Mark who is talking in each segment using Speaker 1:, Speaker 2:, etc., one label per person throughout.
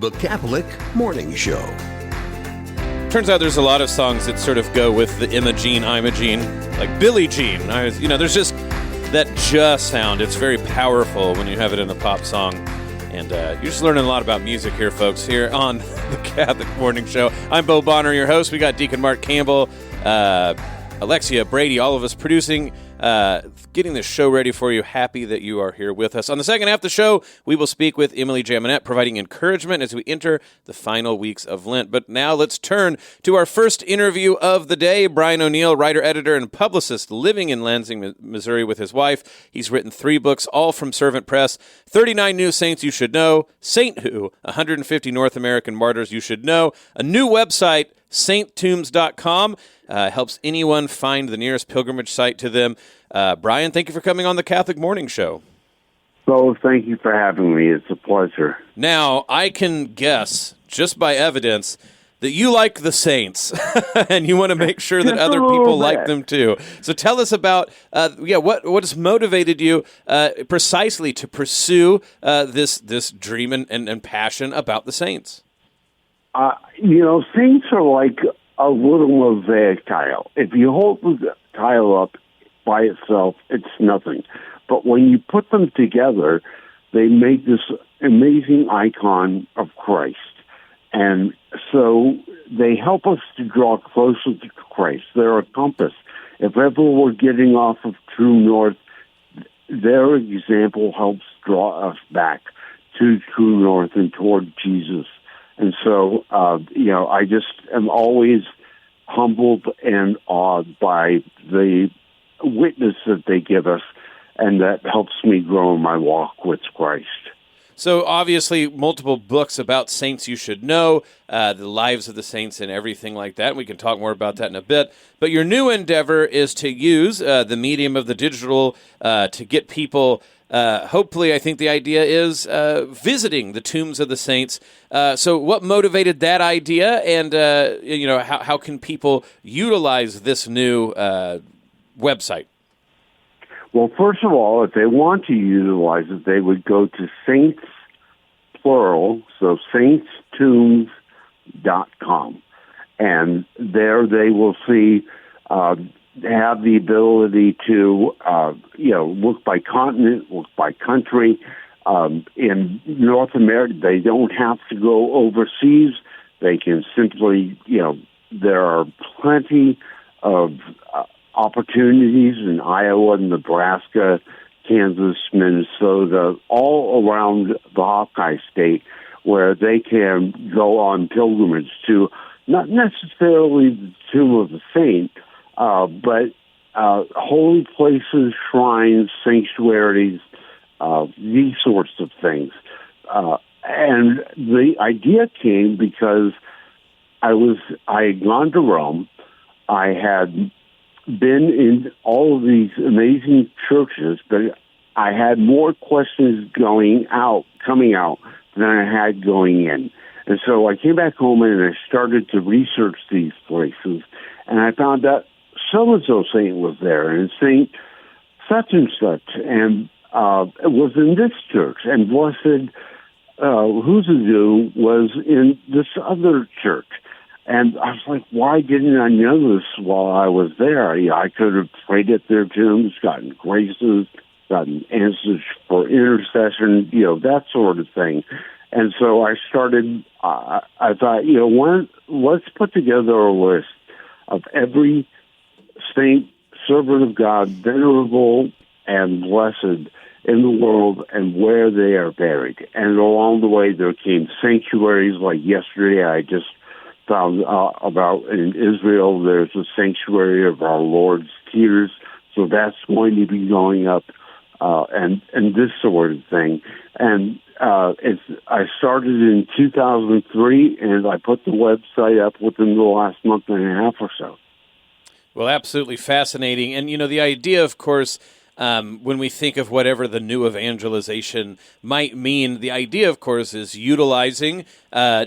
Speaker 1: The Catholic Morning Show.
Speaker 2: Turns out there's a lot of songs that sort of go with the Imogene, like Billie Jean. There's just that just sound. It's very powerful when you have it in a pop song. And you're just learning a lot about music here, folks, here on the Catholic Morning Show. I'm Bo Bonner, your host. We got Deacon Mark Campbell, Alexia, Brady, all of us producing, getting this show ready for you. Happy that you are here with us. On the second half of the show, we will speak with Emily Jaminet, providing encouragement as we enter the final weeks of Lent. But now let's turn to our first interview of the day. Brian O'Neill, writer, editor, and publicist living in Lansing, Missouri with his wife. He's written 3 books, all from Servant Press, 39 New Saints You Should Know, Saint Who, 150 North American Martyrs You Should Know, a new website, sainttombs.com, helps anyone find the nearest pilgrimage site to them. Brian, thank you for coming on the Catholic Morning Show.
Speaker 3: So thank you for having me. It's a pleasure.
Speaker 2: Now, I can guess, just by evidence, that you like the saints, and you want to make sure that other people like them too. So tell us about, what has motivated you precisely to pursue this dream and passion about the saints?
Speaker 3: Saints are like a little mosaic tile. If you hold the tile up by itself, it's nothing. But when you put them together, they make this amazing icon of Christ. And so they help us to draw closer to Christ. They're a compass. If ever we're getting off of true north, their example helps draw us back to true north and toward Jesus. And so, I just am always humbled and awed by the witness that they give us, and that helps me grow in my walk with Christ.
Speaker 2: So, obviously, multiple books about saints you should know, the lives of the saints and everything like that. We can talk more about that in a bit. But your new endeavor is to use the medium of the digital to get people, hopefully, I think the idea is visiting the tombs of the saints. So what motivated that idea, and how can people utilize this new website?
Speaker 3: Well, first of all, if they want to utilize it, they would go to Saints, plural, so saintstombs.com. And there they will see, have the ability to, look by continent, look by country. In North America, they don't have to go overseas. They can simply, there are plenty of opportunities in Iowa, Nebraska, Kansas, Minnesota, all around the Hawkeye State, where they can go on pilgrimage to not necessarily the tomb of the saint, but holy places, shrines, sanctuaries, these sorts of things. And the idea came because I had gone to Rome. I had been in all of these amazing churches, but I had more questions coming out than I had going in. And so I came back home and I started to research these places, and I found out so-and-so saint was there, and Saint such and such, and it was in this church, and Blessed Huzazu was in this other church. And I was like, why didn't I know this while I was there? I could have prayed at their tombs, gotten graces, gotten answers for intercession, that sort of thing. And so I started, I thought, let's put together a list of every saint, servant of God, venerable and blessed in the world and where they are buried. And along the way, there came sanctuaries. Like yesterday, I just found about in Israel, there's a sanctuary of our Lord's tears. So that's going to be going up, and this sort of thing. And I started in 2003, and I put the website up within the last month and a half or so.
Speaker 2: Well, absolutely fascinating. And, the idea, of course, when we think of whatever the new evangelization might mean, the idea, of course, is utilizing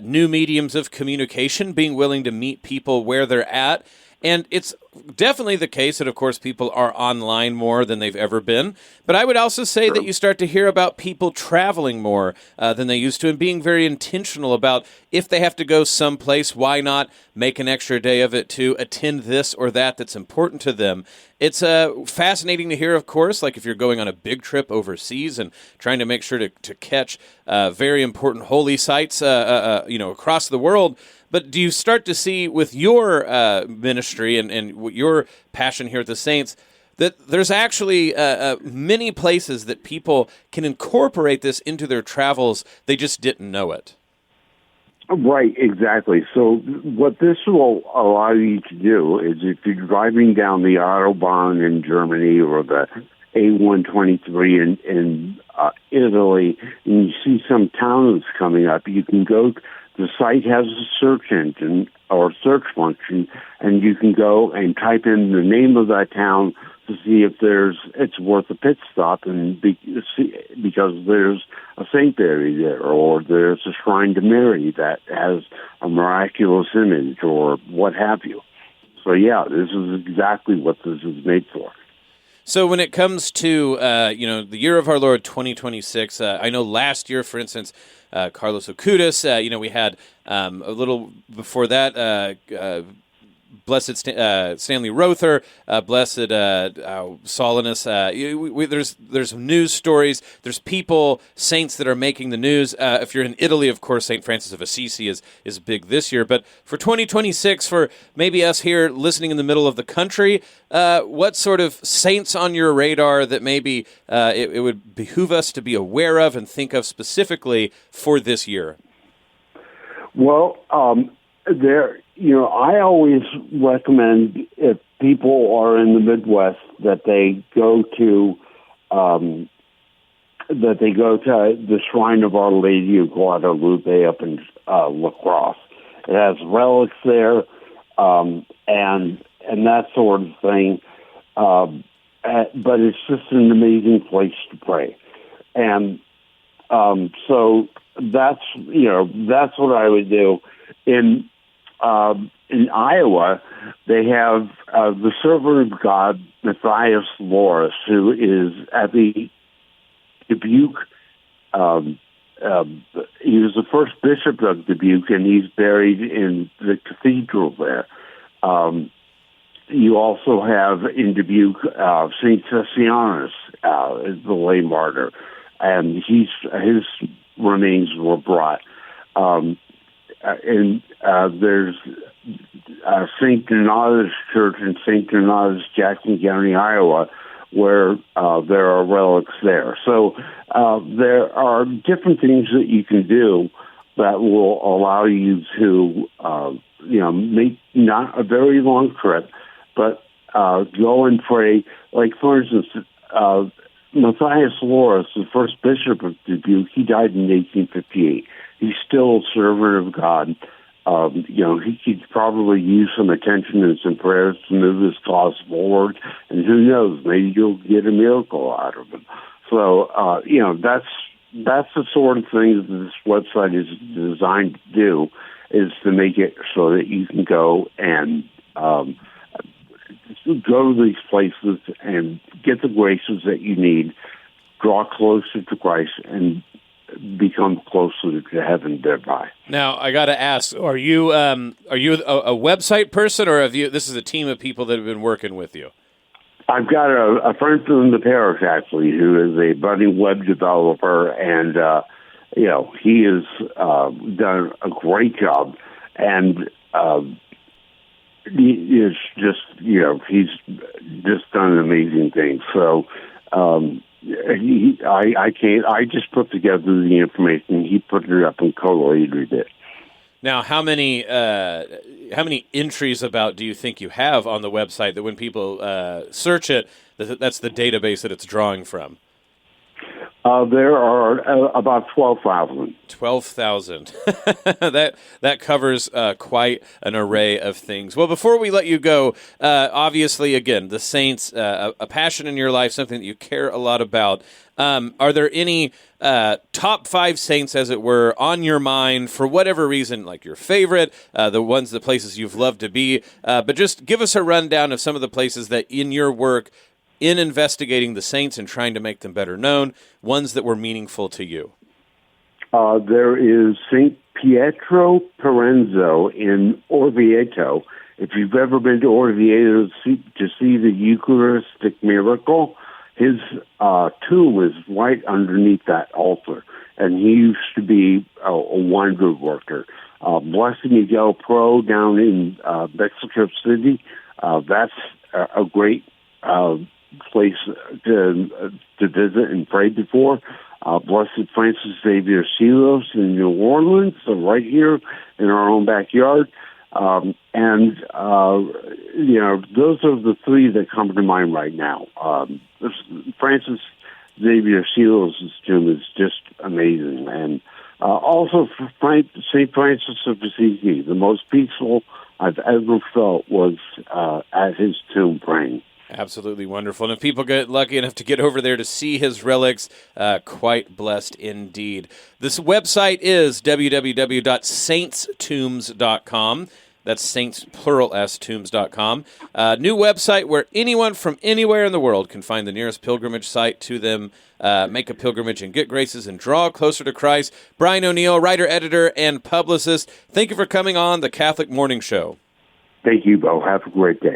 Speaker 2: new mediums of communication, being willing to meet people where they're at. And it's definitely the case that, of course, people are online more than they've ever been. But I would also say that you start to hear about people traveling more than they used to and being very intentional about if they have to go someplace, why not make an extra day of it to attend this or that's important to them. It's fascinating to hear, of course, like if you're going on a big trip overseas and trying to make sure to catch very important holy sites, across the world. But do you start to see with your ministry and your passion here at the Saints that there's actually many places that people can incorporate this into their travels? They just didn't know it.
Speaker 3: Right, exactly. So what this will allow you to do is if you're driving down the Autobahn in Germany or the A123 in Italy and you see some town that's coming up, you can go. The site has a search engine or search function, and you can go and type in the name of that town to see if it's worth a pit stop, and because there's a saint buried there, or there's a shrine to Mary that has a miraculous image, or what have you. So yeah, this is exactly what this is made for.
Speaker 2: So when it comes to, the year of our Lord 2026, I know last year, for instance, Carlos Acutis, we had a little before that, Blessed Stanley Rother, Blessed Solinus. There's news stories. There's people, saints that are making the news. If you're in Italy, of course, St. Francis of Assisi is big this year. But for 2026, for maybe us here listening in the middle of the country, what sort of saints on your radar that maybe it would behoove us to be aware of and think of specifically for this year?
Speaker 3: Well, I always recommend if people are in the Midwest that they go to the Shrine of Our Lady of Guadalupe up in La Crosse. It has relics there, and that sort of thing. But it's just an amazing place to pray, and so that's what I would do. In Iowa, they have the servant of God, Matthias Loris, who is at the Dubuque. He was the first bishop of Dubuque, and he's buried in the cathedral there. You also have in Dubuque St. Thessianus, is the lay martyr, and his remains were brought. And there's St. Donata's Church in St. Donata's, Jackson County, Iowa, where there are relics there. So there are different things that you can do that will allow you to, make not a very long trip, but go and pray. Like, for instance, Matthias Loris, the first bishop of Dubuque, he died in 1858. He's still a servant of God. He could probably use some attention and some prayers to move his cause forward. And who knows, maybe you'll get a miracle out of him. So, that's the sort of thing that this website is designed to do, is to make it so that you can go and go to these places and get the graces that you need, draw closer to Christ, and become closer to heaven thereby.
Speaker 2: Now, I got to ask: Are you a website person, or this is a team of people that have been working with you?
Speaker 3: I've got a friend from the parish actually, who is a budding web developer, and he has done a great job, and he is just he's just done an amazing thing. So. I just put together the information. He put it up and collated it.
Speaker 2: Now, how many entries about do you think you have on the website that when people search it, that's the database that it's drawing from?
Speaker 3: There are about 12,000.
Speaker 2: 12,000. That covers quite an array of things. Well, before we let you go, obviously, again, the Saints, a passion in your life, something that you care a lot about. Are there any top 5 saints, as it were, on your mind for whatever reason, like your favorite, the places you've loved to be? But just give us a rundown of some of the places that in your work, in investigating the saints and trying to make them better known, ones that were meaningful to you.
Speaker 3: There is St. Pietro Parenzo in Orvieto. If you've ever been to Orvieto to see the Eucharistic miracle, his tomb is right underneath that altar, and he used to be a wonder worker. Blessed Miguel Pro down in Mexico City, that's a great place to visit and pray before. Blessed Francis Xavier Silos in New Orleans, so right here in our own backyard. Those are the 3 that come to mind right now. Francis Xavier Silos' tomb is just amazing. And also St. Francis of Assisi, the most peaceful I've ever felt was at his tomb praying.
Speaker 2: Absolutely wonderful. And if people get lucky enough to get over there to see his relics, quite blessed indeed. This website is www.saintstombs.com. That's saints, plural S, tombs.com. New website where anyone from anywhere in the world can find the nearest pilgrimage site to them, make a pilgrimage and get graces and draw closer to Christ. Brian O'Neill, writer, editor, and publicist, thank you for coming on the Catholic Morning Show.
Speaker 3: Thank you, Bo. Have a great day.